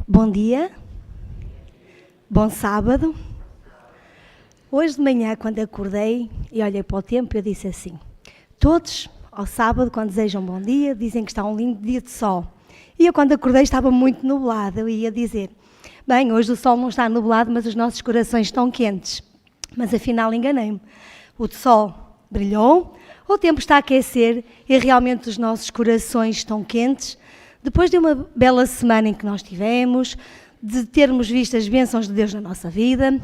Bom dia, bom sábado. Hoje de manhã, quando acordei e olhei para o tempo, eu disse assim: todos, ao sábado, quando desejam bom dia, dizem que está um lindo dia de sol. E eu, quando acordei, estava muito nublado. Eu ia dizer: bem, hoje o sol não está nublado, mas os nossos corações estão quentes. Mas afinal enganei-me. O sol brilhou, o tempo está a aquecer e realmente os nossos corações estão quentes. Depois de uma bela semana em que nós tivemos, de termos visto as bênçãos de Deus na nossa vida,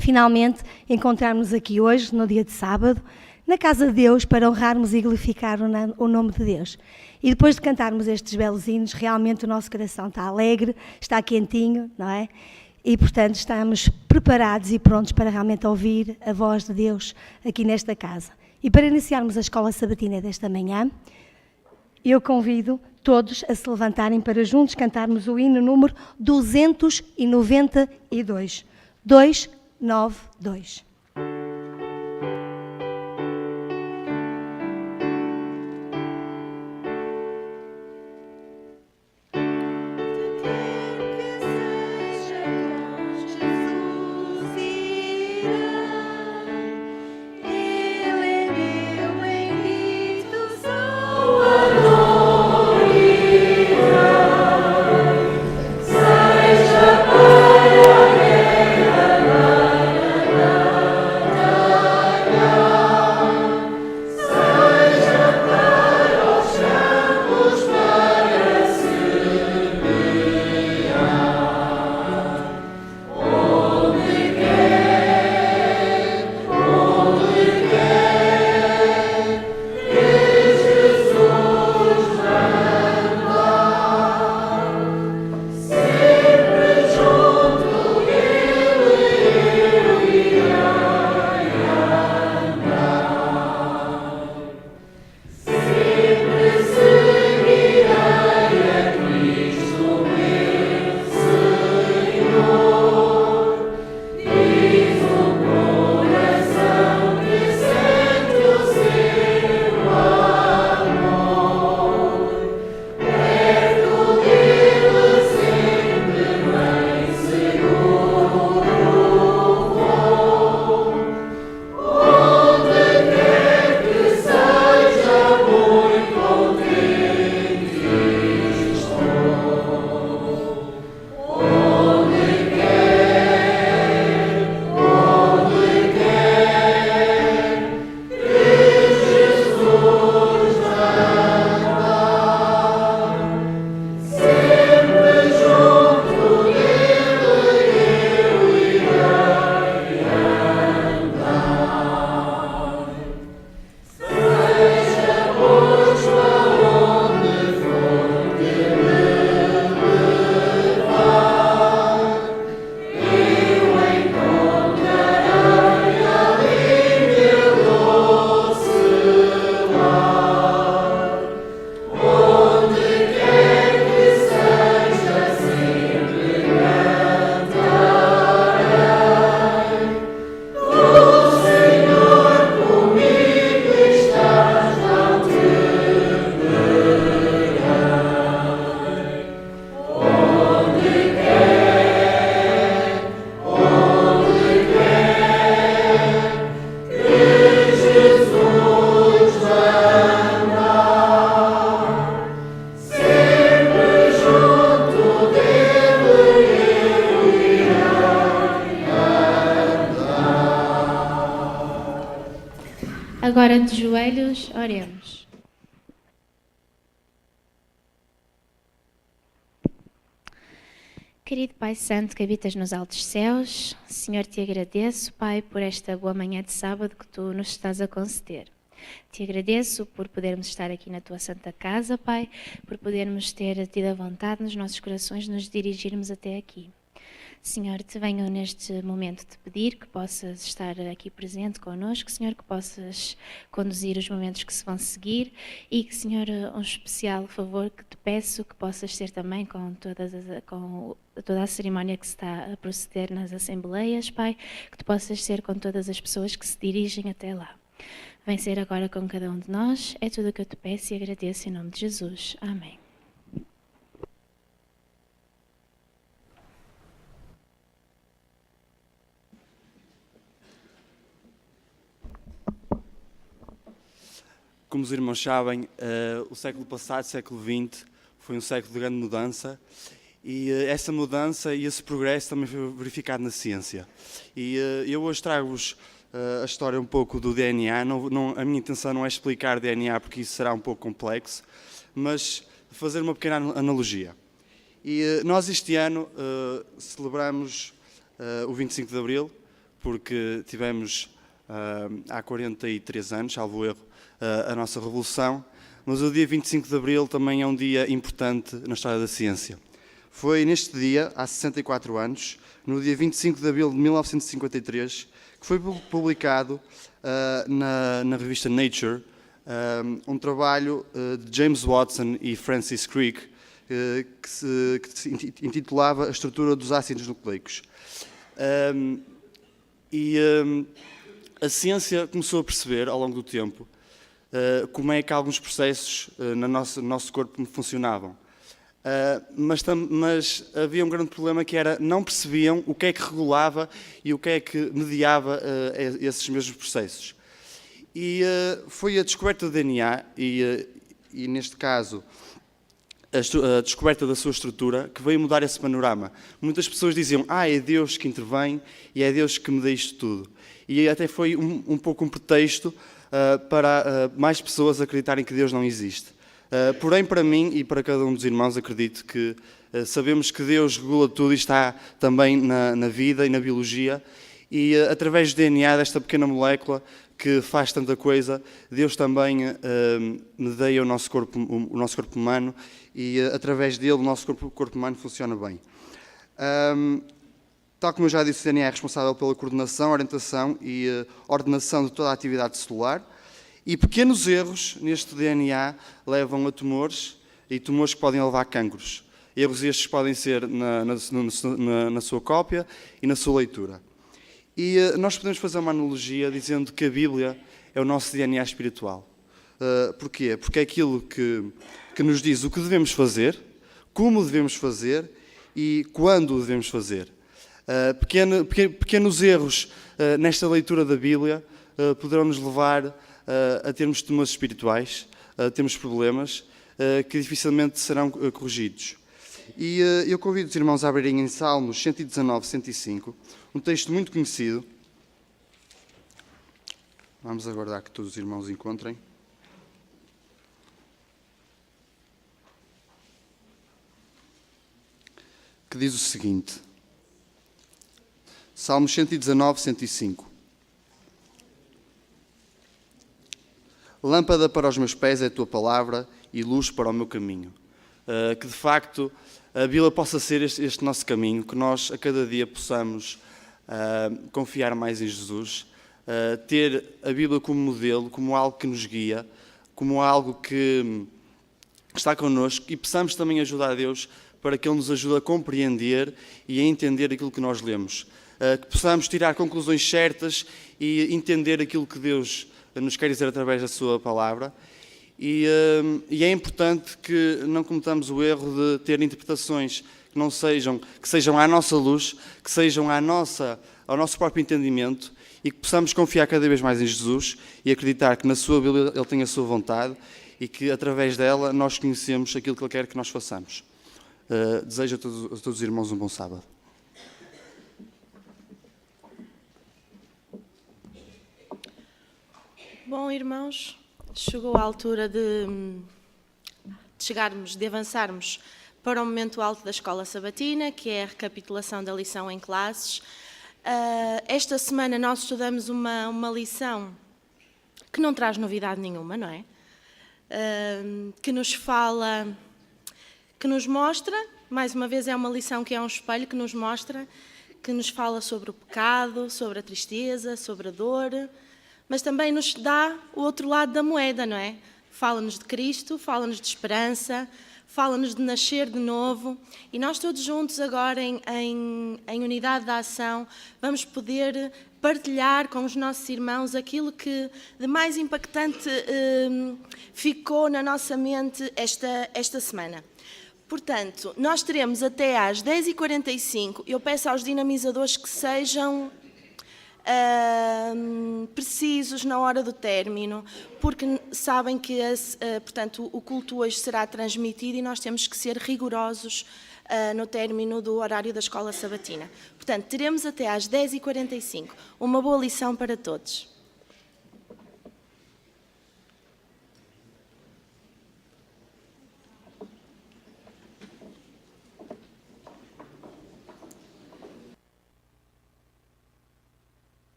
finalmente encontrarmos aqui hoje, no dia de sábado, na casa de Deus, para honrarmos e glorificar o nome de Deus. E depois de cantarmos estes belos hinos, realmente o nosso coração está alegre, está quentinho, não é? E, portanto, estamos preparados e prontos para realmente ouvir a voz de Deus aqui nesta casa. E para iniciarmos a escola sabatina desta manhã, eu convido todos a se levantarem para juntos cantarmos o hino número 292. 292. Agora de joelhos, oremos. Querido Pai Santo que habitas nos altos céus, Senhor, te agradeço, Pai, por esta boa manhã de sábado que tu nos estás a conceder. Te agradeço por podermos estar aqui na tua santa casa, Pai, por podermos ter tido a vontade nos nossos corações de nos dirigirmos até aqui. Senhor, te venho neste momento te pedir que possas estar aqui presente connosco, Senhor, que possas conduzir os momentos que se vão seguir e que, Senhor, um especial favor que te peço que possas ser também com toda a cerimónia que se está a proceder nas assembleias, Pai, que tu possas ser com todas as pessoas que se dirigem até lá. Vem ser agora com cada um de nós, é tudo o que eu te peço e agradeço em nome de Jesus. Amém. como os irmãos sabem, o século passado, século XX, foi um século de grande mudança e essa mudança e esse progresso também foi verificado na ciência. E eu hoje trago-vos a história um pouco do DNA. A minha intenção não é explicar DNA porque isso será um pouco complexo, mas fazer uma pequena analogia. E nós este ano celebramos o 25 de Abril, porque tivemos há 43 anos, salvo erro, a nossa Revolução, mas o dia 25 de Abril também é um dia importante na história da ciência. Foi neste dia, há 64 anos, no dia 25 de Abril de 1953, que foi publicado na revista Nature um trabalho de James Watson e Francis Crick que se intitulava A Estrutura dos Ácidos Nucleicos. A ciência começou a perceber, ao longo do tempo, como é que alguns processos no nosso corpo funcionavam. Mas havia um grande problema que era, não percebiam o que é que regulava e o que é que mediava esses mesmos processos. E foi a descoberta do DNA, e neste caso a descoberta da sua estrutura, que veio mudar esse panorama. Muitas pessoas diziam, é Deus que intervém e é Deus que me dá isto tudo. E até foi um pouco um pretexto para mais pessoas acreditarem que Deus não existe. Porém, para mim e para cada um dos irmãos, acredito que sabemos que Deus regula tudo e está também na vida e na biologia, e através do DNA, desta pequena molécula que faz tanta coisa, Deus também medeia o nosso corpo humano, e através dele o nosso corpo humano funciona bem. Tal como eu já disse, o DNA é responsável pela coordenação, orientação e ordenação de toda a atividade celular, e pequenos erros neste DNA levam a tumores, e tumores que podem levar a cancros. Erros estes podem ser na sua cópia e na sua leitura. E nós podemos fazer uma analogia dizendo que a Bíblia é o nosso DNA espiritual. Porquê? Porque é aquilo que nos diz o que devemos fazer, como devemos fazer e quando devemos fazer. Pequenos erros nesta leitura da Bíblia poderão nos levar a termos tumores espirituais, a termos problemas que dificilmente serão corrigidos. E eu convido os irmãos a abrirem em Salmos 119, 105, um texto muito conhecido. Vamos aguardar que todos os irmãos encontrem. Que diz o seguinte: Salmos 119, 105. Lâmpada para os meus pés é a tua palavra e luz para o meu caminho. Que de facto a Bíblia possa ser este nosso caminho, que nós a cada dia possamos confiar mais em Jesus, ter a Bíblia como modelo, como algo que nos guia, como algo que está connosco, e possamos também ajudar a Deus para que Ele nos ajude a compreender e a entender aquilo que nós lemos. Que possamos tirar conclusões certas e entender aquilo que Deus nos quer dizer através da sua palavra. E é importante que não cometamos o erro de ter interpretações que sejam à nossa luz, que sejam ao nosso próprio entendimento, e que possamos confiar cada vez mais em Jesus e acreditar que na sua Bíblia Ele tem a sua vontade e que através dela nós conhecemos aquilo que Ele quer que nós façamos. Desejo a todos os irmãos um bom sábado. Bom, irmãos, chegou a altura de avançarmos para o momento alto da escola sabatina, que é a recapitulação da lição em classes. Esta semana nós estudamos uma lição que não traz novidade nenhuma, não é? Que nos fala, que nos mostra, mais uma vez é uma lição que é um espelho que nos mostra, que nos fala sobre o pecado, sobre a tristeza, sobre a dor, mas também nos dá o outro lado da moeda, não é? Fala-nos de Cristo, fala-nos de esperança, fala-nos de nascer de novo, e nós todos juntos agora em unidade de ação vamos poder partilhar com os nossos irmãos aquilo que de mais impactante ficou na nossa mente esta semana. Portanto, nós teremos até às 10h45, eu peço aos dinamizadores que sejam precisos na hora do término, porque sabem que portanto, o culto hoje será transmitido e nós temos que ser rigorosos no término do horário da escola sabatina. Portanto, teremos até às 10h45. Uma boa lição para todos.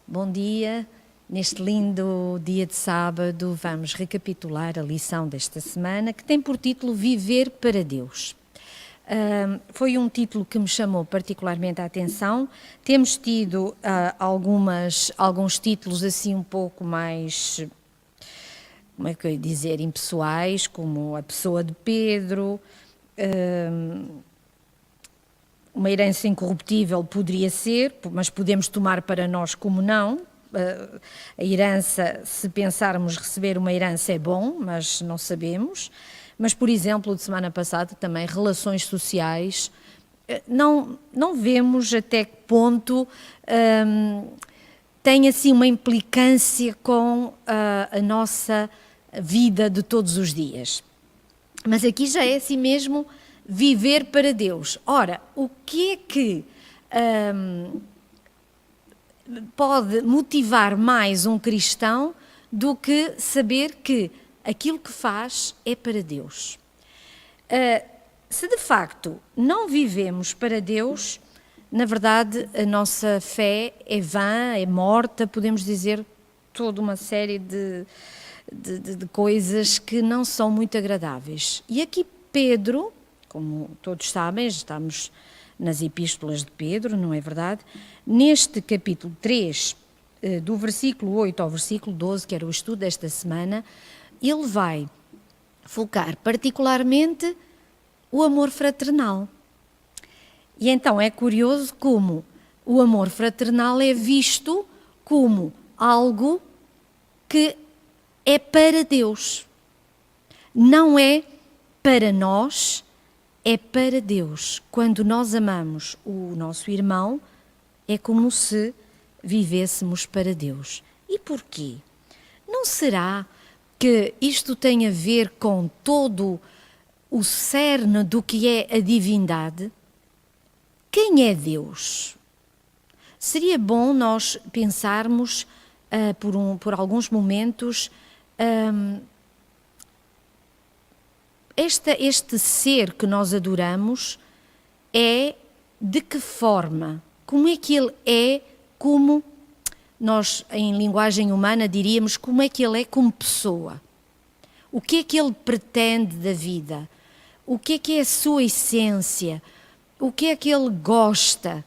Bom dia. Neste lindo dia de sábado, vamos recapitular a lição desta semana, que tem por título Viver para Deus. Foi um título que me chamou particularmente a atenção. Temos tido alguns títulos assim um pouco mais, como é que eu ia dizer, impessoais, como a pessoa de Pedro, uma herança incorruptível poderia ser, mas podemos tomar para nós como não. A herança, se pensarmos receber uma herança é bom, mas não sabemos. Mas, por exemplo, de semana passada também relações sociais, não vemos até que ponto tem assim uma implicância com a nossa vida de todos os dias. Mas aqui já é assim mesmo viver para Deus. Ora, o que é que pode motivar mais um cristão do que saber que aquilo que faz é para Deus? Se de facto não vivemos para Deus, na verdade a nossa fé é vã, é morta, podemos dizer toda uma série de coisas que não são muito agradáveis. E aqui Pedro, como todos sabem, estamos nas epístolas de Pedro, não é verdade? Neste capítulo 3, do versículo 8 ao versículo 12, que era o estudo desta semana, ele vai focar particularmente o amor fraternal. E então é curioso como o amor fraternal é visto como algo que é para Deus. Não é para nós, é para Deus. Quando nós amamos o nosso irmão, é como se vivêssemos para Deus. E porquê? Não será que isto tem a ver com todo o cerne do que é a divindade? Quem é Deus? Seria bom nós pensarmos por alguns momentos este ser que nós adoramos é de que forma? Como é que ele é como nós, em linguagem humana, diríamos como é que ele é como pessoa? O que é que ele pretende da vida? O que é a sua essência? O que é que ele gosta?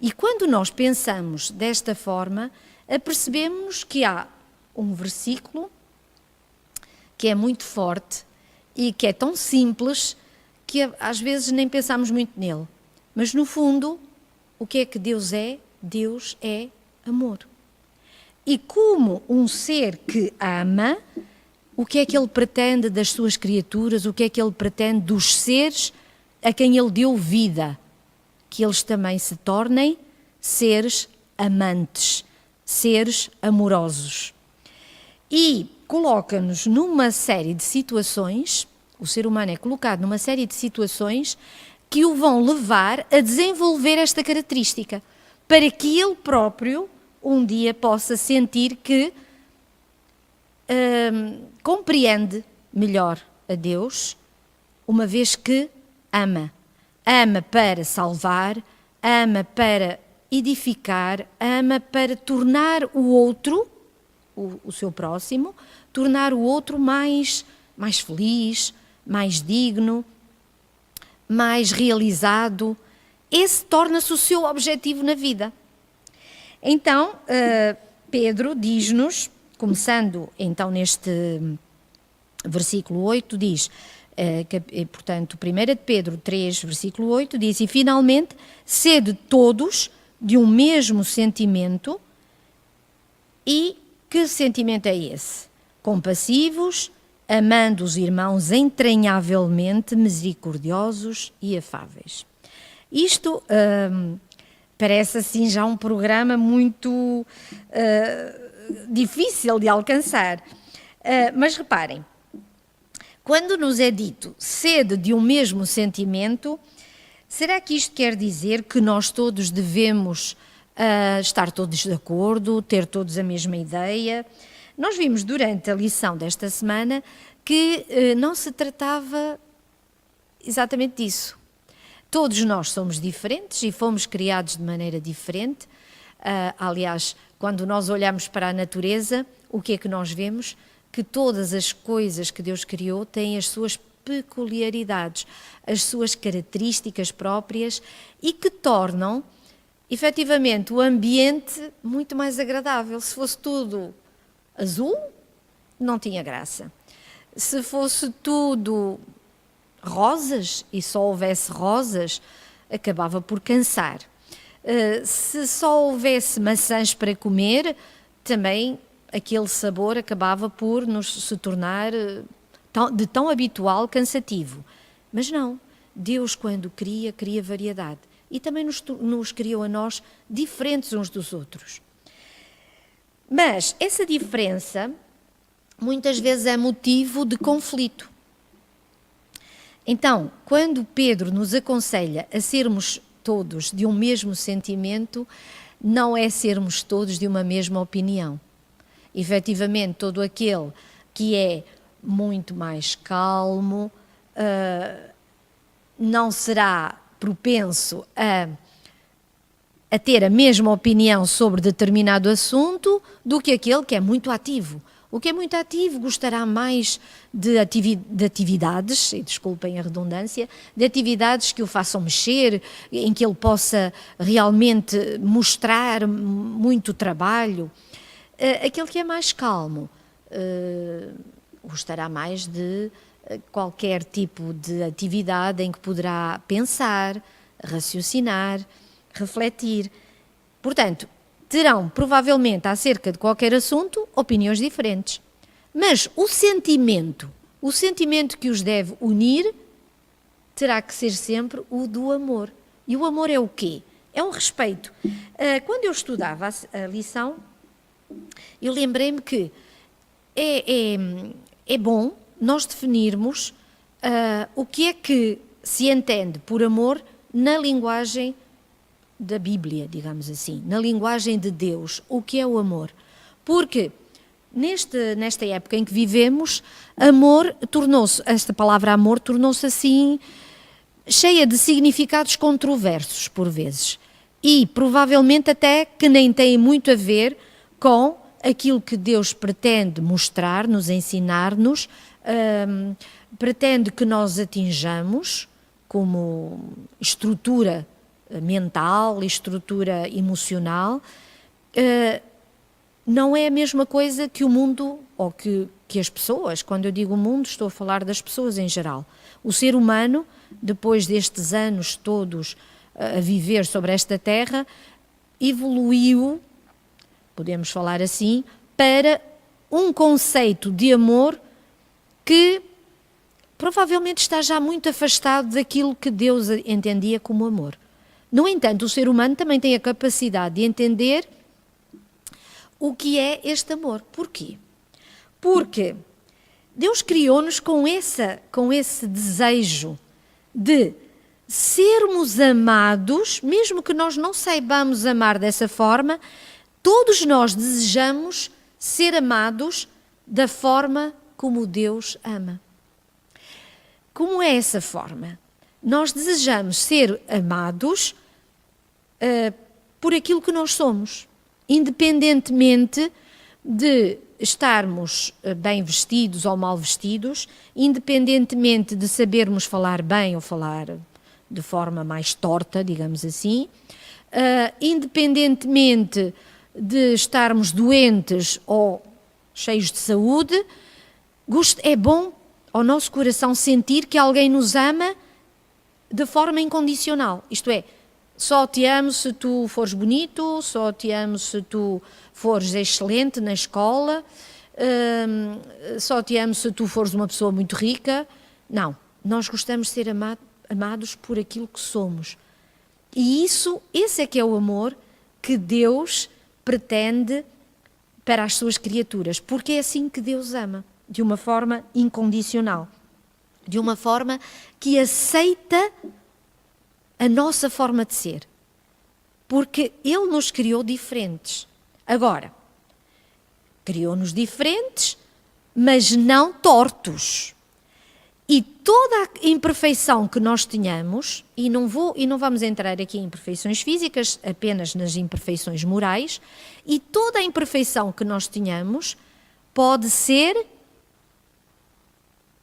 E quando nós pensamos desta forma, apercebemos que há um versículo que é muito forte e que é tão simples que às vezes nem pensamos muito nele. Mas no fundo, o que é que Deus é? Deus é amor. E como um ser que ama, o que é que ele pretende das suas criaturas? O que é que ele pretende dos seres a quem ele deu vida? Que eles também se tornem seres amantes, seres amorosos. E coloca-nos numa série de situações, o ser humano é colocado numa série de situações que o vão levar a desenvolver esta característica, para que ele próprio um dia possa sentir que compreende melhor a Deus, uma vez que ama. Ama para salvar, ama para edificar, ama para tornar o outro, o seu próximo, tornar o outro mais feliz, mais digno, mais realizado. Esse torna-se o seu objetivo na vida. Então, Pedro diz-nos, começando então neste versículo 8, diz, portanto, 1 de Pedro 3, versículo 8, diz, e finalmente, sede todos de um mesmo sentimento. E que sentimento é esse? Compassivos amando os irmãos entranhavelmente, misericordiosos e afáveis. Isto parece assim já um programa muito difícil de alcançar. Mas reparem, quando nos é dito sede de um mesmo sentimento, será que isto quer dizer que nós todos devemos estar todos de acordo, ter todos a mesma ideia? Nós vimos durante a lição desta semana que não se tratava exatamente disso. Todos nós somos diferentes e fomos criados de maneira diferente. Aliás, quando nós olhamos para a natureza, o que é que nós vemos? Que todas as coisas que Deus criou têm as suas peculiaridades, as suas características próprias e que tornam, efetivamente, o ambiente muito mais agradável. Se fosse tudo azul, não tinha graça. Se fosse tudo rosas e só houvesse rosas, acabava por cansar. Se só houvesse maçãs para comer, também aquele sabor acabava por se tornar de tão habitual, cansativo. Mas não, Deus quando cria variedade. E também nos criou a nós diferentes uns dos outros. Mas essa diferença muitas vezes é motivo de conflito. Então, quando Pedro nos aconselha a sermos todos de um mesmo sentimento, não é sermos todos de uma mesma opinião. Efetivamente, todo aquele que é muito mais calmo não será propenso a ter a mesma opinião sobre determinado assunto do que aquele que é muito ativo. O que é muito ativo gostará mais de atividades, e desculpem a redundância, de atividades que o façam mexer, em que ele possa realmente mostrar muito trabalho. Aquele que é mais calmo gostará mais de qualquer tipo de atividade em que poderá pensar, raciocinar, refletir. Portanto, terão provavelmente acerca de qualquer assunto opiniões diferentes. Mas o sentimento que os deve unir terá que ser sempre o do amor. E o amor é o quê? É um respeito. Quando eu estudava a lição, eu lembrei-me que é bom nós definirmos o que é que se entende por amor na linguagem da Bíblia, digamos assim, na linguagem de Deus, o que é o amor. Porque nesta época em que vivemos, esta palavra amor tornou-se assim cheia de significados controversos por vezes e provavelmente até que nem tem muito a ver com aquilo que Deus pretende mostrar-nos, ensinar-nos, pretende que nós atinjamos como estrutura mental, estrutura emocional, não é a mesma coisa que o mundo, ou que as pessoas, quando eu digo o mundo, estou a falar das pessoas em geral. O ser humano, depois destes anos todos a viver sobre esta terra, evoluiu, podemos falar assim, para um conceito de amor que provavelmente está já muito afastado daquilo que Deus entendia como amor. No entanto, o ser humano também tem a capacidade de entender o que é este amor. Porquê? Porque Deus criou-nos com esse desejo de sermos amados, mesmo que nós não saibamos amar dessa forma, todos nós desejamos ser amados da forma como Deus ama. Como é essa forma? Nós desejamos ser amados por aquilo que nós somos, independentemente de estarmos bem vestidos ou mal vestidos, independentemente de sabermos falar bem ou falar de forma mais torta, digamos assim, independentemente de estarmos doentes ou cheios de saúde, é bom ao nosso coração sentir que alguém nos ama de forma incondicional. Isto é, só te amo se tu fores bonito, só te amo se tu fores excelente na escola, só te amo se tu fores uma pessoa muito rica. Não, nós gostamos de ser amados por aquilo que somos. E esse é que é o amor que Deus pretende para as suas criaturas, porque é assim que Deus ama, de uma forma incondicional, de uma forma que aceita a nossa forma de ser, porque Ele nos criou diferentes. Agora, criou-nos diferentes, mas não tortos. E toda a imperfeição que nós tenhamos, e não vamos entrar aqui em imperfeições físicas, apenas nas imperfeições morais, e toda a imperfeição que nós tenhamos pode ser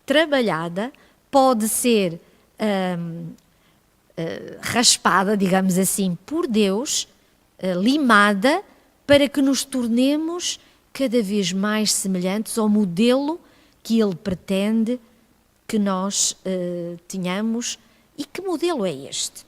trabalhada, pode ser raspada, digamos assim, por Deus, limada, para que nos tornemos cada vez mais semelhantes ao modelo que Ele pretende que nós tenhamos. E que modelo é este?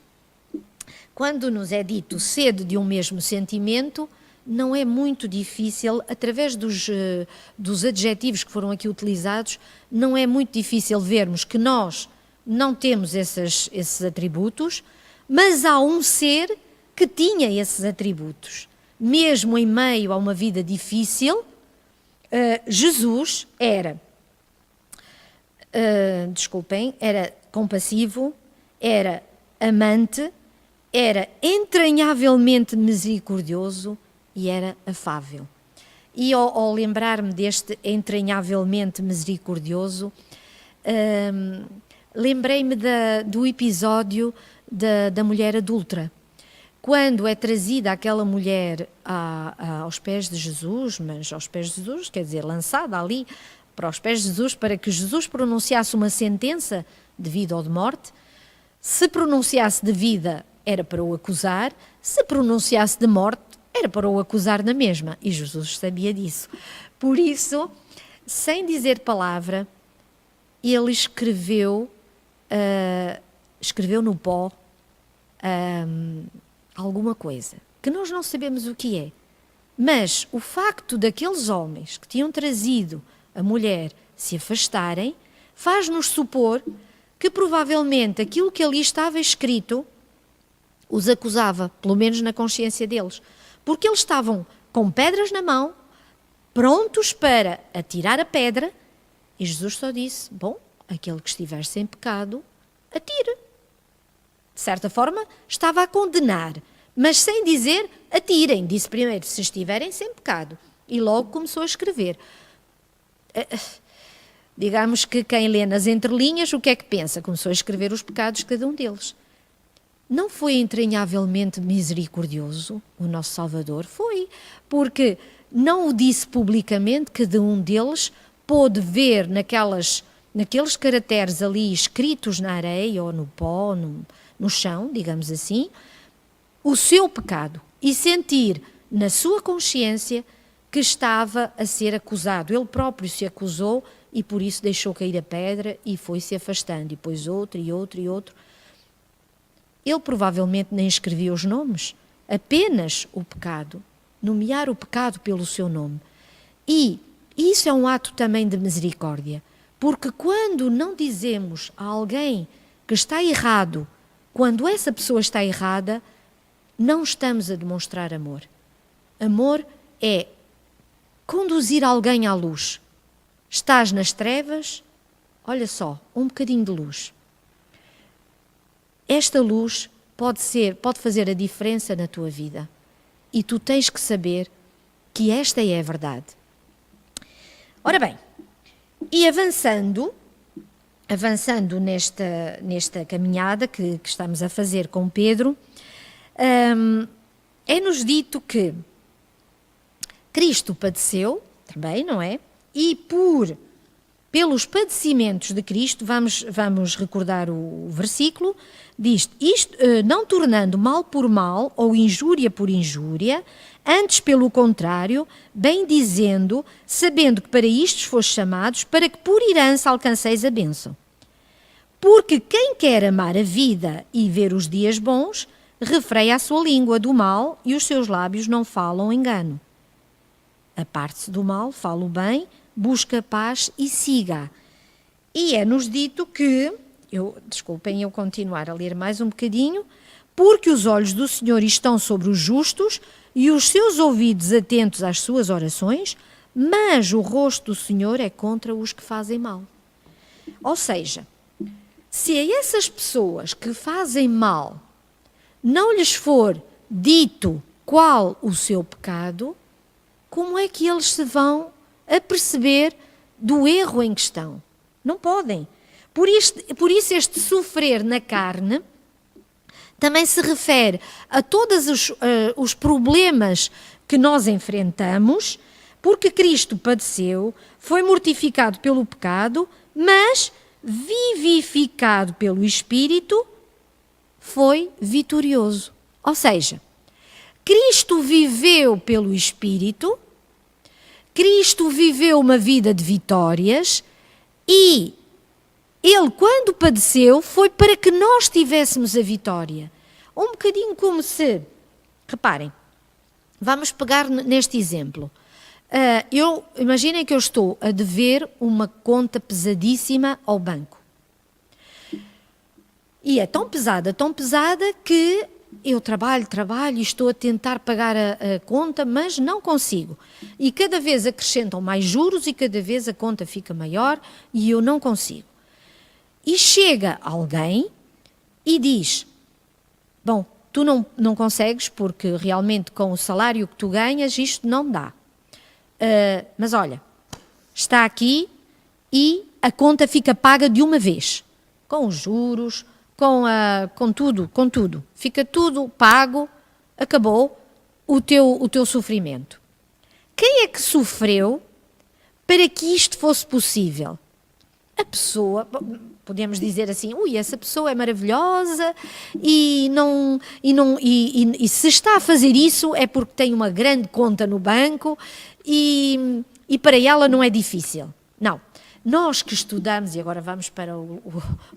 Quando nos é dito sede de um mesmo sentimento, não é muito difícil, através dos adjetivos que foram aqui utilizados, não é muito difícil vermos que nós não temos esses atributos, mas há um ser que tinha esses atributos. Mesmo em meio a uma vida difícil, Jesus era compassivo, era amante, era entranhavelmente misericordioso e era afável. E ao lembrar-me deste entranhavelmente misericordioso, lembrei-me do episódio da mulher adúltera. Quando é trazida aquela mulher aos pés de Jesus, mas aos pés de Jesus, quer dizer, lançada ali para os pés de Jesus, para que Jesus pronunciasse uma sentença de vida ou de morte. Se pronunciasse de vida, era para o acusar; se pronunciasse de morte, era para o acusar na mesma. E Jesus sabia disso. Por isso, sem dizer palavra, ele escreveu no pó alguma coisa, que nós não sabemos o que é. Mas o facto daqueles homens que tinham trazido a mulher se afastarem, faz-nos supor que provavelmente aquilo que ali estava escrito os acusava, pelo menos na consciência deles. Porque eles estavam com pedras na mão, prontos para atirar a pedra, e Jesus só disse: bom, aquele que estiver sem pecado, atire. De certa forma, estava a condenar, mas sem dizer atirem. Disse primeiro, se estiverem sem pecado. E logo começou a escrever. Digamos que quem lê nas entrelinhas, o que é que pensa? Começou a escrever os pecados de cada um deles. Não foi entranhavelmente misericordioso o nosso Salvador? Foi, porque não o disse publicamente, cada um deles pôde ver naqueles caracteres ali escritos na areia ou no pó, no chão, digamos assim, o seu pecado e sentir na sua consciência que estava a ser acusado. Ele próprio se acusou e por isso deixou cair a pedra e foi-se afastando, e depois outro e outro e outro. Ele provavelmente nem escrevia os nomes, apenas o pecado, nomear o pecado pelo seu nome. E isso é um ato também de misericórdia, porque quando não dizemos a alguém que está errado, quando essa pessoa está errada, não estamos a demonstrar amor. Amor é conduzir alguém à luz. Estás nas trevas, olha só, um bocadinho de luz. Esta luz pode fazer a diferença na tua vida. E tu tens que saber que esta é a verdade. Ora bem, e avançando nesta caminhada que estamos a fazer com Pedro, é-nos dito que Cristo padeceu também, não é? E pelos padecimentos de Cristo, vamos recordar o versículo, diz: isto, não tornando mal por mal ou injúria por injúria, antes pelo contrário, bem dizendo, sabendo que para isto foste chamados, para que por herança alcanceis a bênção. Porque quem quer amar a vida e ver os dias bons, refreia a sua língua do mal e os seus lábios não falam engano. aparte-se do mal, fala o bem, busca a paz e siga. E é-nos dito que, desculpem eu continuar a ler mais um bocadinho, porque os olhos do Senhor estão sobre os justos e os seus ouvidos atentos às suas orações, mas o rosto do Senhor é contra os que fazem mal. Ou seja, se a essas pessoas que fazem mal não lhes for dito qual o seu pecado, como é que eles se vão aperceber do erro em questão? Não podem. Por isso este sofrer na carne também se refere a todos os problemas que nós enfrentamos, porque Cristo padeceu, foi mortificado pelo pecado, mas vivificado pelo Espírito, foi vitorioso. Ou seja, Cristo viveu pelo Espírito, Cristo viveu uma vida de vitórias e Ele, quando padeceu, foi para que nós tivéssemos a vitória. Um bocadinho como se, reparem, vamos pegar neste exemplo. Imaginem que eu estou a dever uma conta pesadíssima ao banco. E é tão pesada que eu trabalho e estou a tentar pagar a conta, mas não consigo. E cada vez acrescentam mais juros e cada vez a conta fica maior e eu não consigo. E chega alguém e diz, bom, tu não consegues porque realmente com o salário que tu ganhas isto não dá. Mas olha, está aqui e a conta fica paga de uma vez, com os juros, com tudo. Fica tudo pago, acabou o teu sofrimento. Quem é que sofreu para que isto fosse possível? A pessoa, podemos dizer assim, essa pessoa é maravilhosa e se está a fazer isso é porque tem uma grande conta no banco e para ela não é difícil. Não. Nós que estudamos, e agora vamos para o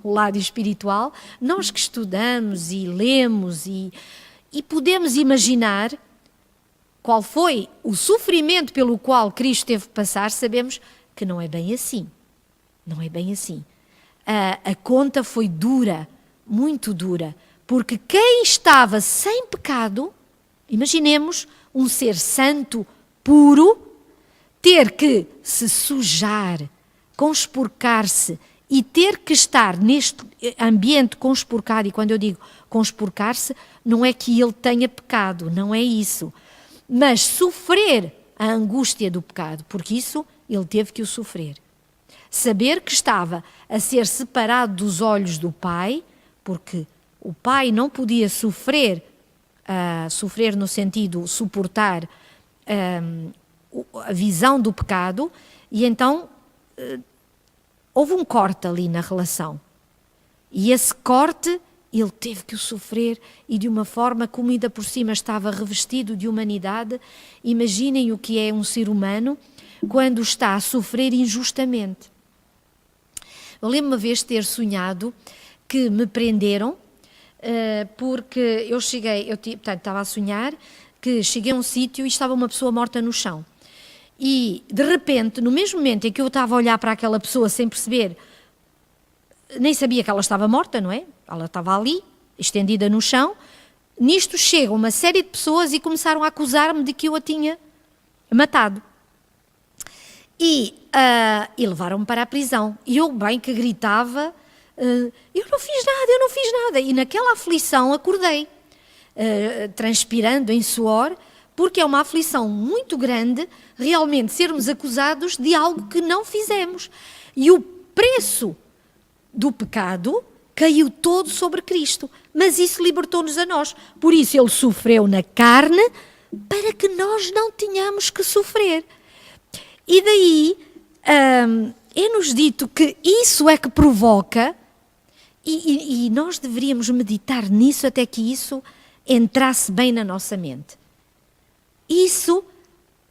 lado espiritual, nós que estudamos e lemos e podemos imaginar qual foi o sofrimento pelo qual Cristo teve que passar, sabemos que não é bem assim. Não é bem assim. A conta foi dura, muito dura, porque quem estava sem pecado, imaginemos um ser santo, puro, ter que se sujar, conspurcar-se e ter que estar neste ambiente conspurcado, e quando eu digo conspurcar-se, não é que ele tenha pecado, não é isso, mas sofrer a angústia do pecado, porque isso ele teve que o sofrer. Saber que estava a ser separado dos olhos do Pai, porque o Pai não podia sofrer no sentido suportar a visão do pecado, e então houve um corte ali na relação. E esse corte ele teve que o sofrer, e de uma forma como ainda por cima estava revestido de humanidade. Imaginem o que é um ser humano quando está a sofrer injustamente. Eu lembro uma vez ter sonhado que me prenderam, porque eu estava a sonhar que cheguei a um sítio e estava uma pessoa morta no chão. E, de repente, no mesmo momento em que eu estava a olhar para aquela pessoa sem perceber, nem sabia que ela estava morta, não é? Ela estava ali, estendida no chão. Nisto chega uma série de pessoas e começaram a acusar-me de que eu a tinha matado. E levaram-me para a prisão. E eu bem que gritava, eu não fiz nada. E naquela aflição acordei, transpirando em suor, porque é uma aflição muito grande realmente sermos acusados de algo que não fizemos. E o preço do pecado caiu todo sobre Cristo, mas isso libertou-nos a nós. Por isso ele sofreu na carne, para que nós não tenhamos que sofrer. E daí é-nos dito que isso é que provoca, e nós deveríamos meditar nisso até que isso entrasse bem na nossa mente. Isso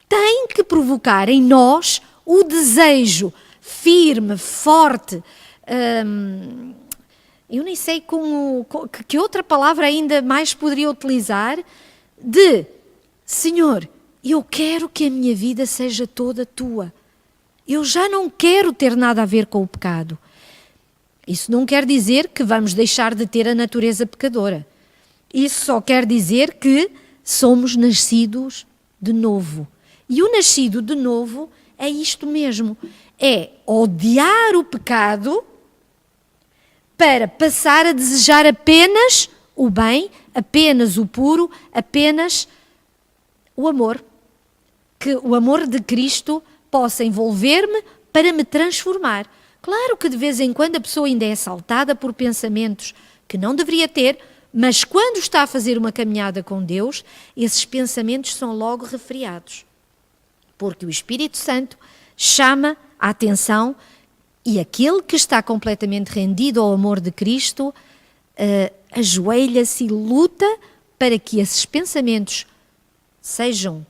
tem que provocar em nós o desejo firme, forte, eu nem sei que outra palavra ainda mais poderia utilizar, de Senhor, eu quero que a minha vida seja toda tua. Eu já não quero ter nada a ver com o pecado. Isso não quer dizer que vamos deixar de ter a natureza pecadora. Isso só quer dizer que somos nascidos de novo. E o nascido de novo é isto mesmo. É odiar o pecado para passar a desejar apenas o bem, apenas o puro, apenas o amor. Que o amor de Cristo possa envolver-me para me transformar. Claro que de vez em quando a pessoa ainda é assaltada por pensamentos que não deveria ter, mas quando está a fazer uma caminhada com Deus, esses pensamentos são logo refriados. Porque o Espírito Santo chama a atenção e aquele que está completamente rendido ao amor de Cristo ajoelha-se e luta para que esses pensamentos sejam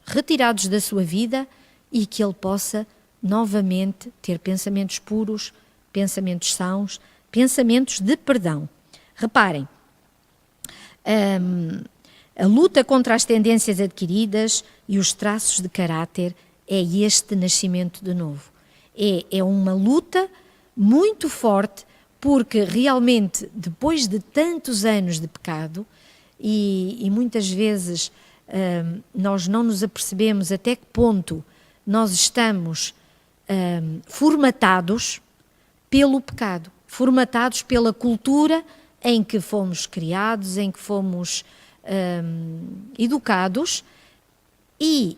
retirados da sua vida e que ele possa novamente ter pensamentos puros, pensamentos sãos, pensamentos de perdão. Reparem, a luta contra as tendências adquiridas e os traços de caráter é este nascimento de novo. É uma luta muito forte, porque realmente, depois de tantos anos de pecado, e muitas vezes nós não nos apercebemos até que ponto nós estamos formatados pelo pecado, formatados pela cultura em que fomos criados, em que fomos educados, e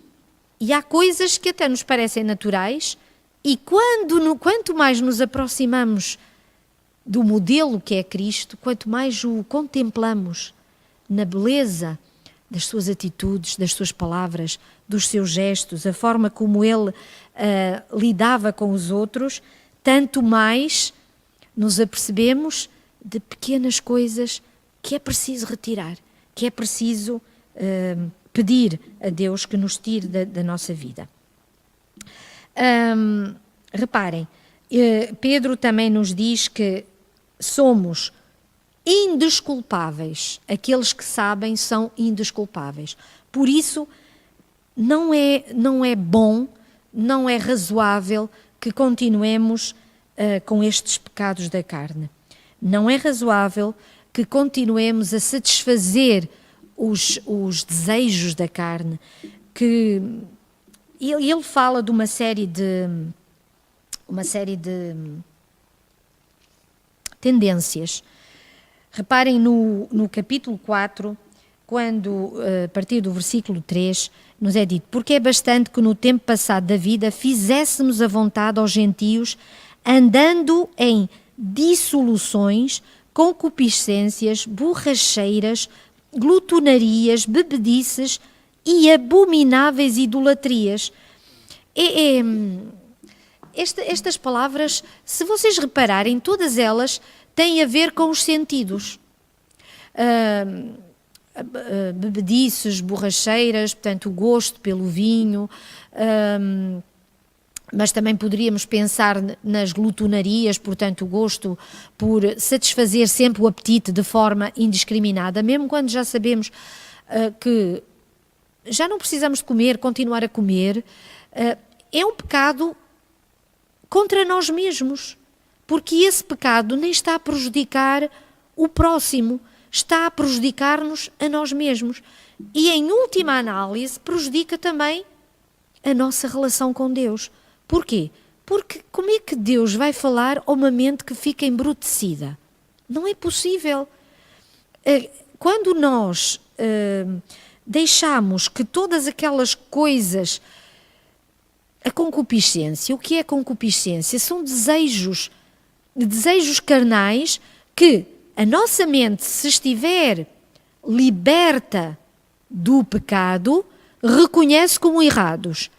há coisas que até nos parecem naturais, e quanto mais nos aproximamos do modelo que é Cristo, quanto mais o contemplamos na beleza das suas atitudes, das suas palavras, dos seus gestos, a forma como ele lidava com os outros, tanto mais nos apercebemos de pequenas coisas que é preciso retirar, que é preciso pedir a Deus que nos tire da nossa vida. Reparem, Pedro também nos diz que somos indesculpáveis. Aqueles que sabem são indesculpáveis. Por isso, não é bom, não é razoável que continuemos com estes pecados da carne. Não é razoável que continuemos a satisfazer os desejos da carne. Que ele fala de uma série de tendências. Reparem no capítulo 4, quando, a partir do versículo 3, nos é dito: porque é bastante que no tempo passado da vida fizéssemos a vontade aos gentios, andando em dissoluções, concupiscências, borracheiras, glutonarias, bebedices e abomináveis idolatrias. Estas palavras, se vocês repararem, todas elas têm a ver com os sentidos. Bebedices, borracheiras, portanto, o gosto pelo vinho, mas também poderíamos pensar nas glutonarias, portanto, o gosto por satisfazer sempre o apetite de forma indiscriminada, mesmo quando já sabemos que já não precisamos de comer, continuar a comer. É um pecado contra nós mesmos, porque esse pecado nem está a prejudicar o próximo, está a prejudicar-nos a nós mesmos. E, em última análise, prejudica também a nossa relação com Deus. Porquê? Porque como é que Deus vai falar a uma mente que fica embrutecida? Não é possível. Quando nós deixamos que todas aquelas coisas... A concupiscência, o que é concupiscência? São desejos carnais que a nossa mente, se estiver liberta do pecado, reconhece como errados.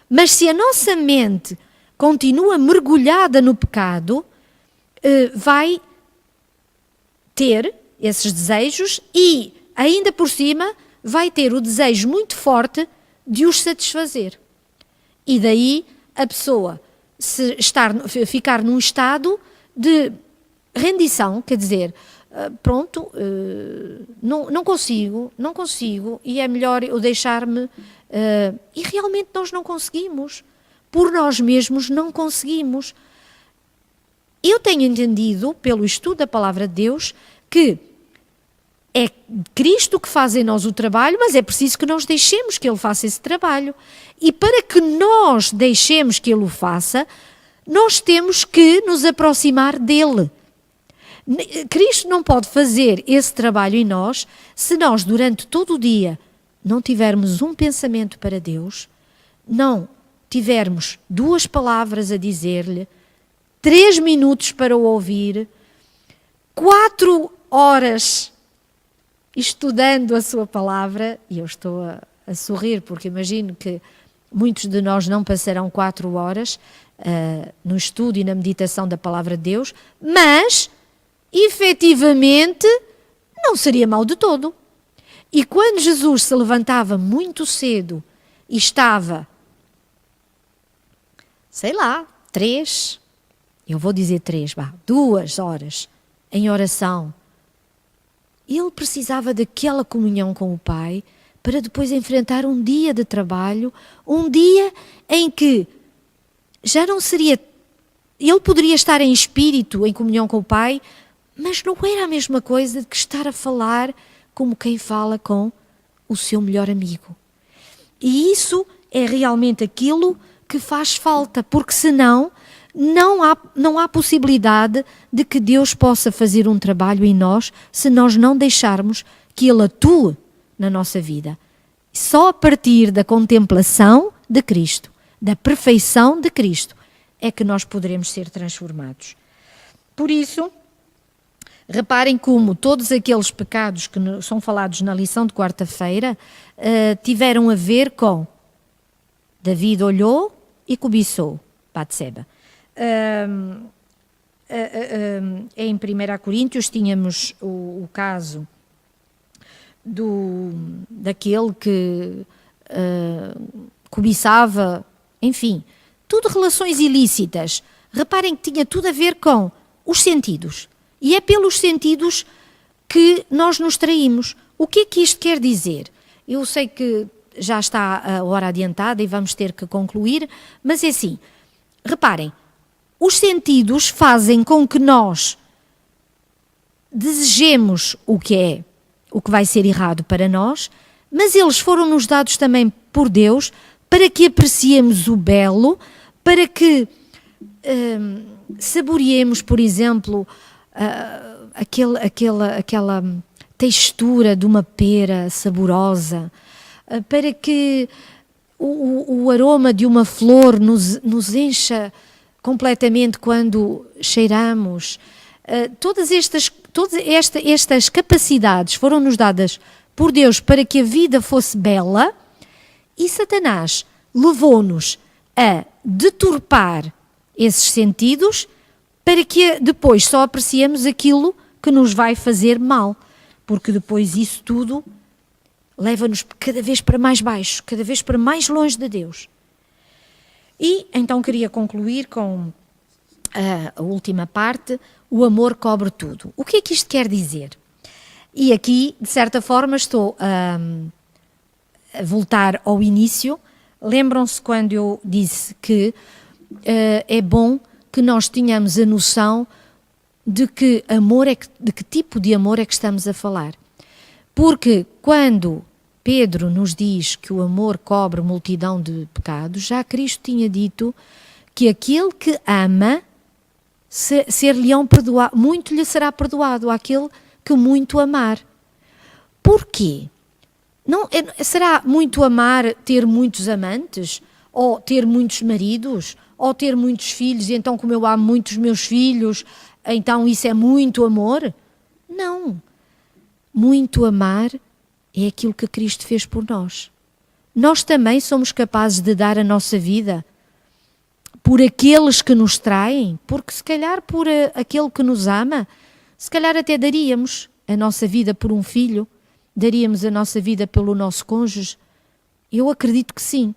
Mas se a nossa mente continua mergulhada no pecado, vai ter esses desejos e, ainda por cima, vai ter o desejo muito forte de os satisfazer. E daí a pessoa ficar num estado de rendição, quer dizer, pronto, não consigo, e é melhor eu deixar-me. E realmente nós não conseguimos, por nós mesmos não conseguimos. Eu tenho entendido, pelo estudo da Palavra de Deus, que é Cristo que faz em nós o trabalho, mas é preciso que nós deixemos que Ele faça esse trabalho. E para que nós deixemos que Ele o faça, nós temos que nos aproximar dEle. Cristo não pode fazer esse trabalho em nós se nós, durante todo o dia, não tivermos um pensamento para Deus, não tivermos 2 palavras a dizer-lhe, 3 minutos para o ouvir, 4 horas estudando a sua palavra, e eu estou a sorrir porque imagino que muitos de nós não passarão 4 horas no estudo e na meditação da palavra de Deus, mas efetivamente não seria mau de todo. E quando Jesus se levantava muito cedo e estava, sei lá, 3, eu vou dizer 3, 2 horas em oração, ele precisava daquela comunhão com o Pai para depois enfrentar um dia de trabalho, um dia em que já não seria... Ele poderia estar em espírito, em comunhão com o Pai, mas não era a mesma coisa de que estar a falar como quem fala com o seu melhor amigo. E isso é realmente aquilo que faz falta, porque senão não há possibilidade de que Deus possa fazer um trabalho em nós se nós não deixarmos que Ele atue na nossa vida. Só a partir da contemplação de Cristo, da perfeição de Cristo, é que nós poderemos ser transformados. Por isso, reparem como todos aqueles pecados que são falados na lição de quarta-feira tiveram a ver com David olhou e cobiçou Batseba. Em 1 Coríntios tínhamos o caso daquele que cobiçava, enfim, tudo relações ilícitas. Reparem que tinha tudo a ver com os sentidos. E é pelos sentidos que nós nos traímos. O que é que isto quer dizer? Eu sei que já está a hora adiantada e vamos ter que concluir, mas é assim, reparem, os sentidos fazem com que nós desejemos o que vai ser errado para nós, mas eles foram-nos dados também por Deus para que apreciemos o belo, para que saboreemos, por exemplo, aquela textura de uma pera saborosa, para que o aroma de uma flor nos encha completamente quando cheiramos. Todas estas capacidades foram-nos dadas por Deus para que a vida fosse bela, e Satanás levou-nos a deturpar esses sentidos para que depois só apreciemos aquilo que nos vai fazer mal, porque depois isso tudo leva-nos cada vez para mais baixo, cada vez para mais longe de Deus. E então queria concluir com a última parte: o amor cobre tudo. O que é que isto quer dizer? E aqui, de certa forma, estou a voltar ao início. Lembram-se quando eu disse que é bom que nós tenhamos a noção de que tipo de amor é que estamos a falar. Porque quando Pedro nos diz que o amor cobre multidão de pecados, já Cristo tinha dito que aquele que ama, ser-lhe-ão perdoado, muito lhe será perdoado àquele que muito amar. Porquê? Será muito amar ter muitos amantes? Ou ter muitos maridos? Ou ter muitos filhos, e então como eu amo muito os meus filhos, então isso é muito amor? Não. Muito amar é aquilo que Cristo fez por nós. Nós também somos capazes de dar a nossa vida por aqueles que nos traem, porque se calhar por aquele que nos ama, se calhar até daríamos a nossa vida por um filho, daríamos a nossa vida pelo nosso cônjuge. Eu acredito que sim.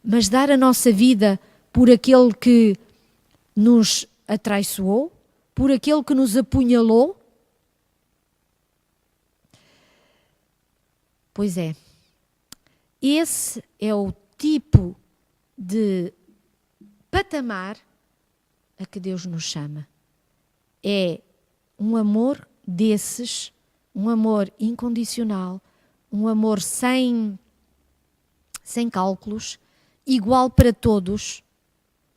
Mas dar a nossa vida por aquele que nos atraiçoou, por aquele que nos apunhalou, Pois é, esse é o tipo de patamar a que Deus nos chama. É um amor desses, um amor incondicional, um amor sem cálculos, igual para todos,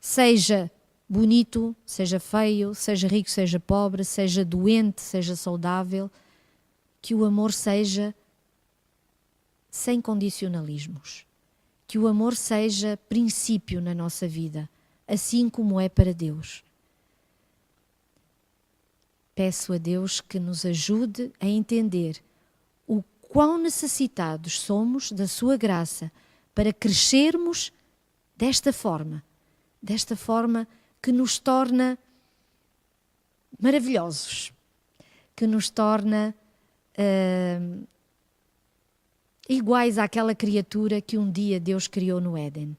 seja bonito, seja feio, seja rico, seja pobre, seja doente, seja saudável, que o amor seja sem condicionalismos, que o amor seja princípio na nossa vida, assim como é para Deus. Peço a Deus que nos ajude a entender o quão necessitados somos da sua graça para crescermos desta forma que nos torna maravilhosos, que nos torna iguais àquela criatura que um dia Deus criou no Éden.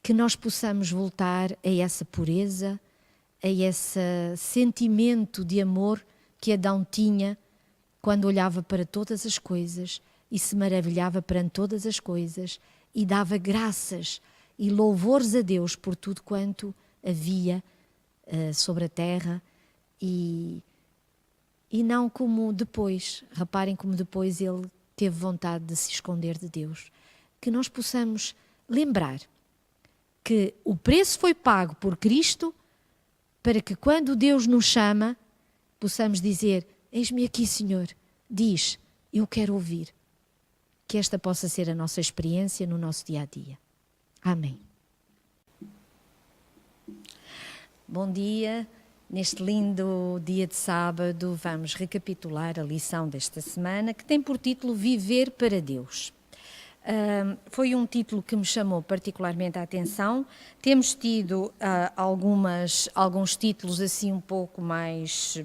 Que nós possamos voltar a essa pureza, a esse sentimento de amor que Adão tinha quando olhava para todas as coisas e se maravilhava perante todas as coisas e dava graças e louvores a Deus por tudo quanto havia sobre a terra e não como depois, reparem como depois ele teve vontade de se esconder de Deus. Que nós possamos lembrar que o preço foi pago por Cristo para que quando Deus nos chama, possamos dizer: eis-me aqui, Senhor, diz, eu quero ouvir. Que esta possa ser a nossa experiência no nosso dia-a-dia. Amém. Bom dia. Neste lindo dia de sábado, vamos recapitular a lição desta semana, que tem por título Viver para Deus. Foi um título que me chamou particularmente a atenção. Temos tido alguns títulos assim um pouco mais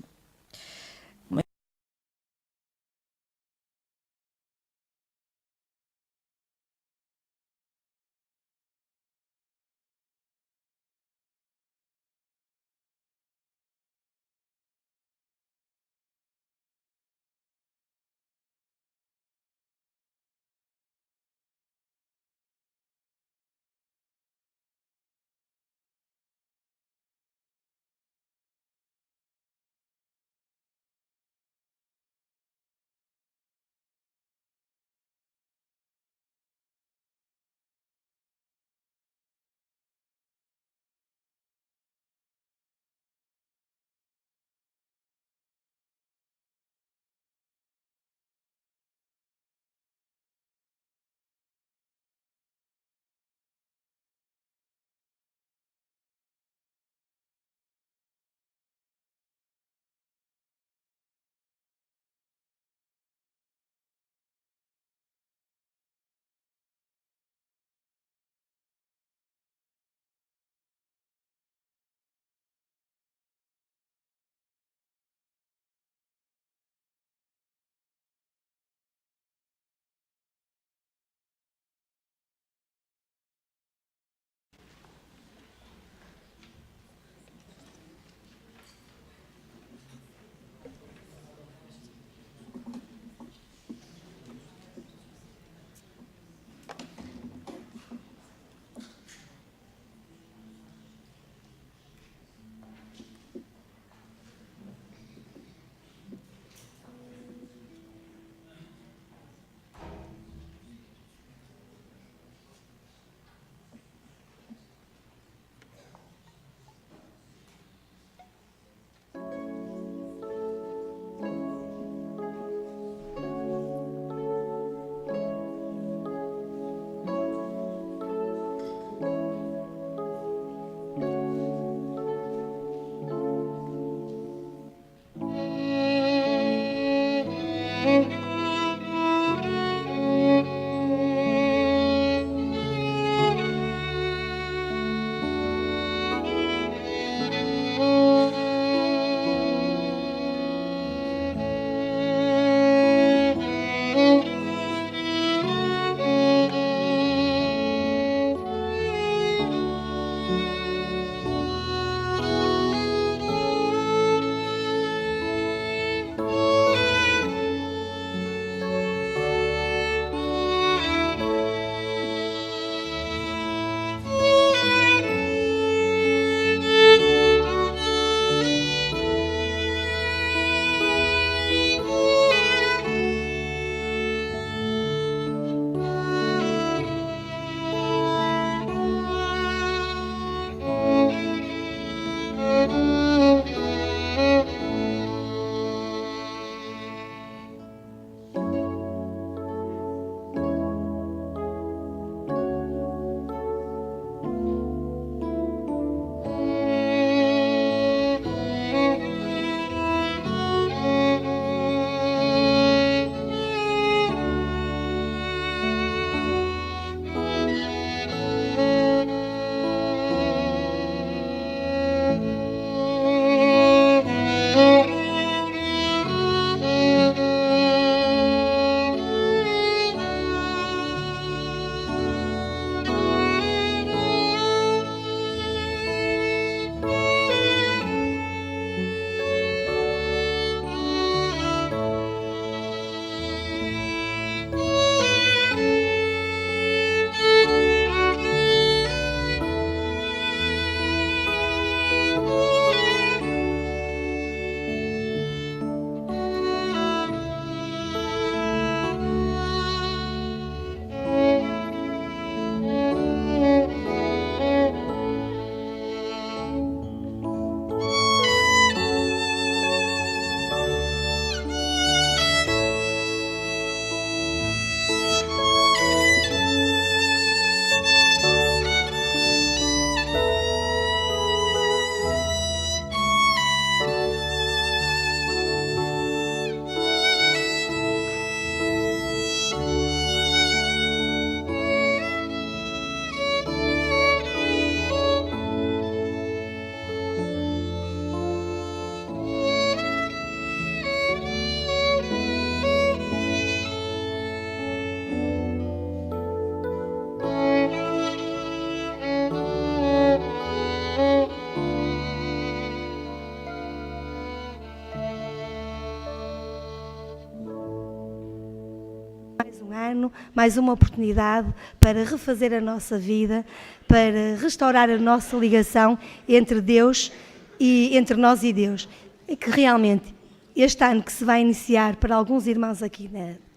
mais um ano, mais uma oportunidade para refazer a nossa vida, para restaurar a nossa ligação entre Deus e entre nós e Deus. E que realmente este ano que se vai iniciar para alguns irmãos aqui,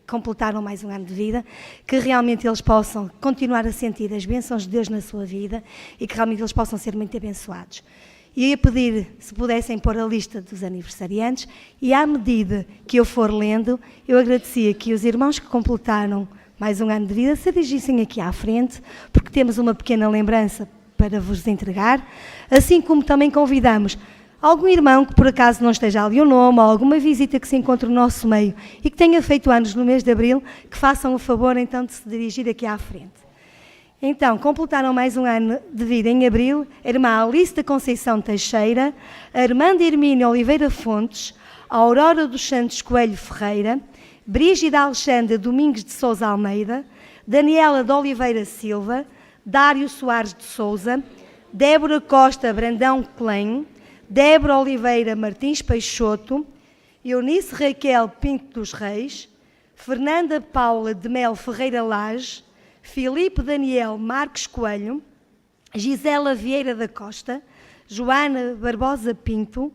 completaram mais um ano de vida, que realmente eles possam continuar a sentir as bênçãos de Deus na sua vida e que realmente eles possam ser muito abençoados. E eu ia pedir, se pudessem pôr a lista dos aniversariantes, e à medida que eu for lendo, eu agradecia que os irmãos que completaram mais um ano de vida se dirigissem aqui à frente, porque temos uma pequena lembrança para vos entregar, assim como também convidamos algum irmão que por acaso não esteja ali o nome, ou alguma visita que se encontre no nosso meio e que tenha feito anos no mês de abril, que façam o favor então de se dirigir aqui à frente. Então, completaram mais um ano de vida em abril a irmã Alice da Conceição Teixeira, a irmã de Hermínia Oliveira Fontes, a Aurora dos Santos Coelho Ferreira, Brígida Alexandra Domingos de Sousa Almeida, Daniela de Oliveira Silva, Dário Soares de Souza, Débora Costa Brandão Clem, Débora Oliveira Martins Peixoto, Eunice Raquel Pinto dos Reis, Fernanda Paula de Mel Ferreira Lage, Filipe Daniel Marques Coelho, Gisela Vieira da Costa, Joana Barbosa Pinto,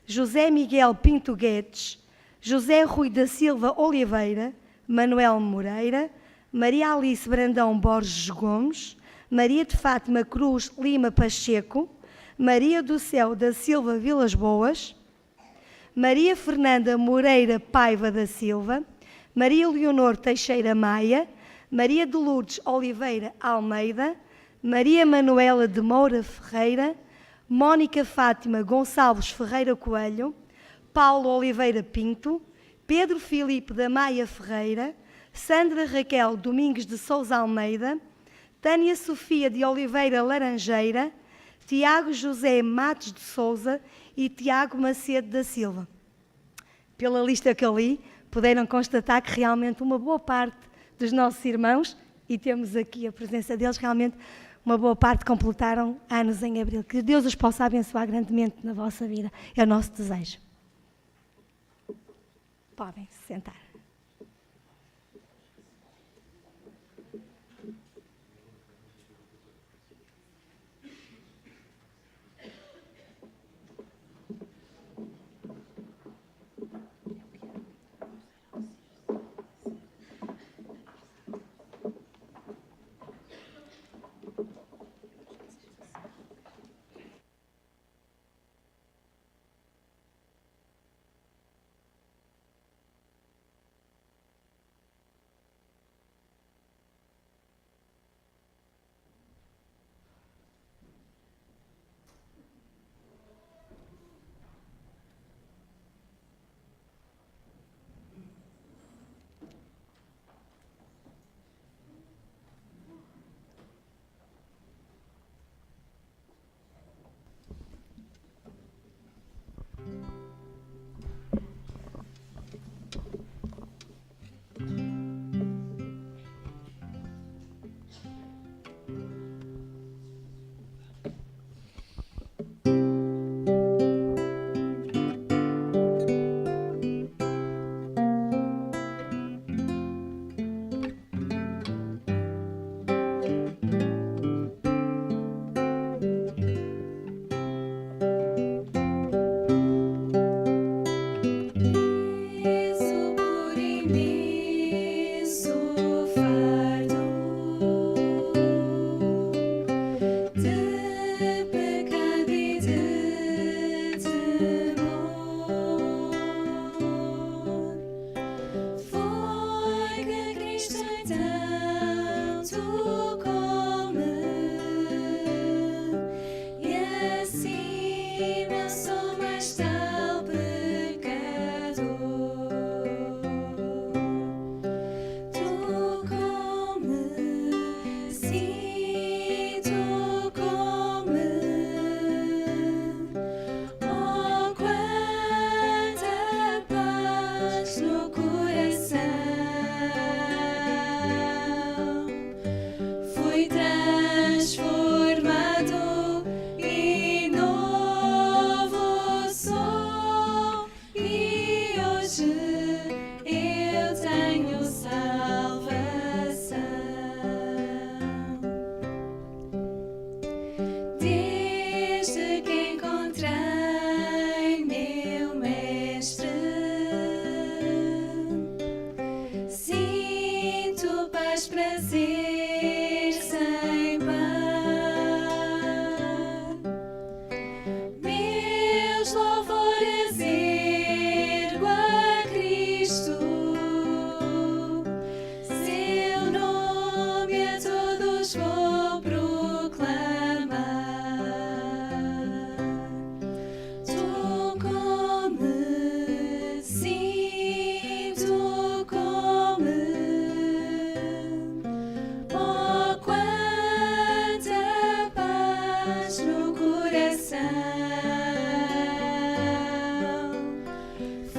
José Miguel Pinto Guedes, José Rui da Silva Oliveira, Manuel Moreira, Maria Alice Brandão Borges Gomes, Maria de Fátima Cruz Lima Pacheco, Maria do Céu da Silva Vilas Boas, Maria Fernanda Moreira Paiva da Silva, Maria Leonor Teixeira Maia, Maria de Lourdes Oliveira Almeida, Maria Manuela de Moura Ferreira, Mónica Fátima Gonçalves Ferreira Coelho, Paulo Oliveira Pinto, Pedro Filipe da Maia Ferreira, Sandra Raquel Domingos de Sousa Almeida, Tânia Sofia de Oliveira Laranjeira, Tiago José Matos de Sousa e Tiago Macedo da Silva. Pela lista que eu li, puderam constatar que realmente uma boa parte dos nossos irmãos, e temos aqui a presença deles, realmente uma boa parte completaram anos em abril. Que Deus os possa abençoar grandemente na vossa vida. É o nosso desejo. Podem se sentar.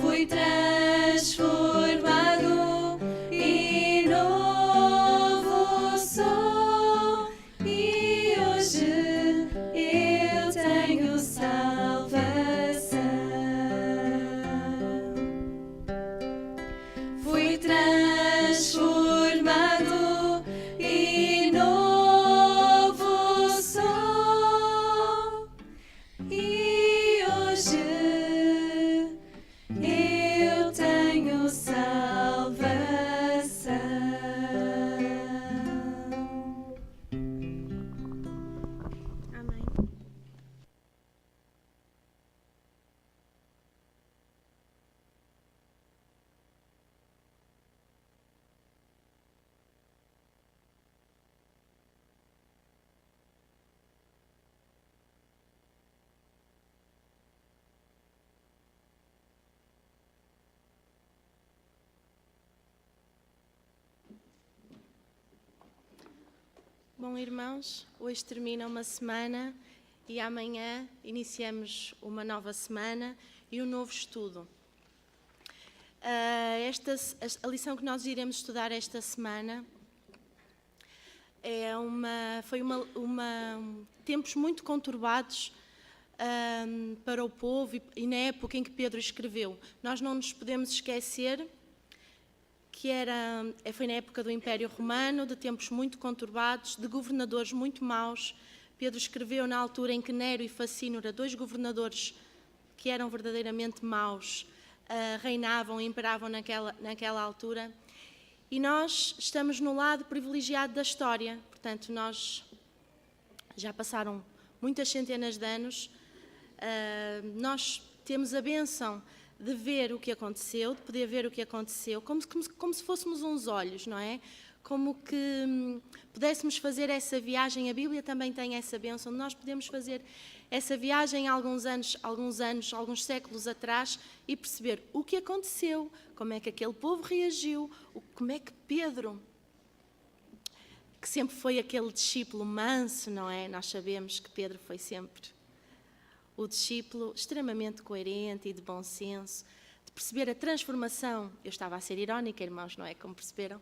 Fui transformado e novo sou, e hoje eu tenho salvação. Fui transformado e novo sou, e hoje eu tenho salvação. Amém. Bom, irmãos, hoje termina uma semana e amanhã iniciamos uma nova semana e um novo estudo. A lição que nós iremos estudar esta semana foi tempos muito conturbados para o povo e na época em que Pedro escreveu. Nós não nos podemos esquecer que foi na época do Império Romano, de tempos muito conturbados, de governadores muito maus. Pedro escreveu na altura em que Nero e Facínora, dois governadores que eram verdadeiramente maus, reinavam e imperavam naquela altura. E nós estamos no lado privilegiado da história. Portanto, nós já passaram muitas centenas de anos. Nós temos a bênção de ver o que aconteceu, de poder ver o que aconteceu, como se fôssemos uns olhos, não é? Como que pudéssemos fazer essa viagem. A Bíblia também tem essa bênção, nós podemos fazer essa viagem alguns séculos atrás e perceber o que aconteceu, como é que aquele povo reagiu, como é que Pedro, que sempre foi aquele discípulo manso, não é? Nós sabemos que Pedro foi sempre o discípulo extremamente coerente e de bom senso, de perceber a transformação. Eu estava a ser irónica, irmãos, não é? Como perceberam?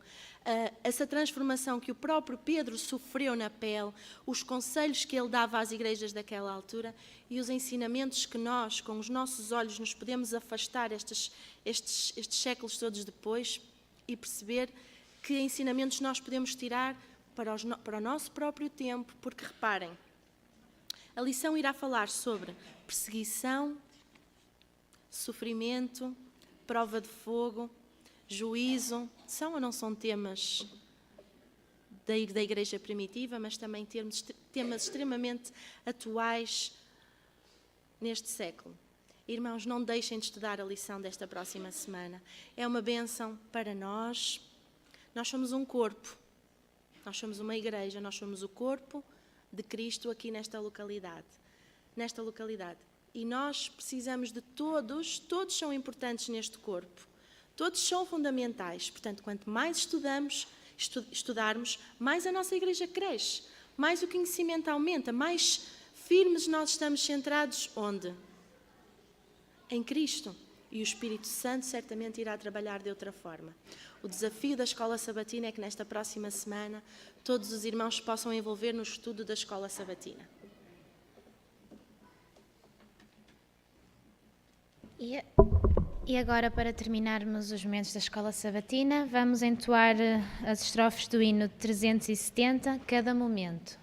Essa transformação que o próprio Pedro sofreu na pele, os conselhos que ele dava às igrejas daquela altura e os ensinamentos que nós, com os nossos olhos, nos podemos afastar estes séculos todos depois e perceber que ensinamentos nós podemos tirar para o nosso próprio tempo, porque reparem, a lição irá falar sobre perseguição, sofrimento, prova de fogo, juízo. São ou não são temas da igreja primitiva, mas também temas extremamente atuais neste século. Irmãos, não deixem de estudar a lição desta próxima semana. É uma bênção para nós. Nós somos um corpo, nós somos uma igreja, nós somos o corpo de Cristo aqui nesta localidade. E nós precisamos de todos são importantes neste corpo. Todos são fundamentais. Portanto, quanto mais estudarmos, mais a nossa igreja cresce, mais o conhecimento aumenta, mais firmes nós estamos centrados onde? Em Cristo. E o Espírito Santo certamente irá trabalhar de outra forma. O desafio da Escola Sabatina é que nesta próxima semana todos os irmãos se possam envolver no estudo da Escola Sabatina. E agora, para terminarmos os momentos da Escola Sabatina, vamos entoar as estrofes do hino 370, cada momento.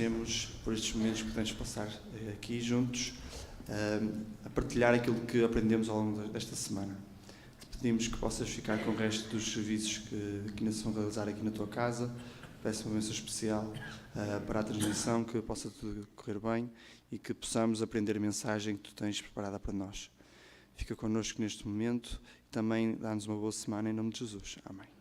agradecemos por estes momentos que podemos passar aqui juntos, a partilhar aquilo que aprendemos ao longo desta semana. Te pedimos que possas ficar com o resto dos serviços que ainda se vão realizar aqui na tua casa. Peço uma bênção especial para a transmissão, que possa tudo correr bem e que possamos aprender a mensagem que tu tens preparada para nós. Fica connosco neste momento e também dá-nos uma boa semana em nome de Jesus. Amém.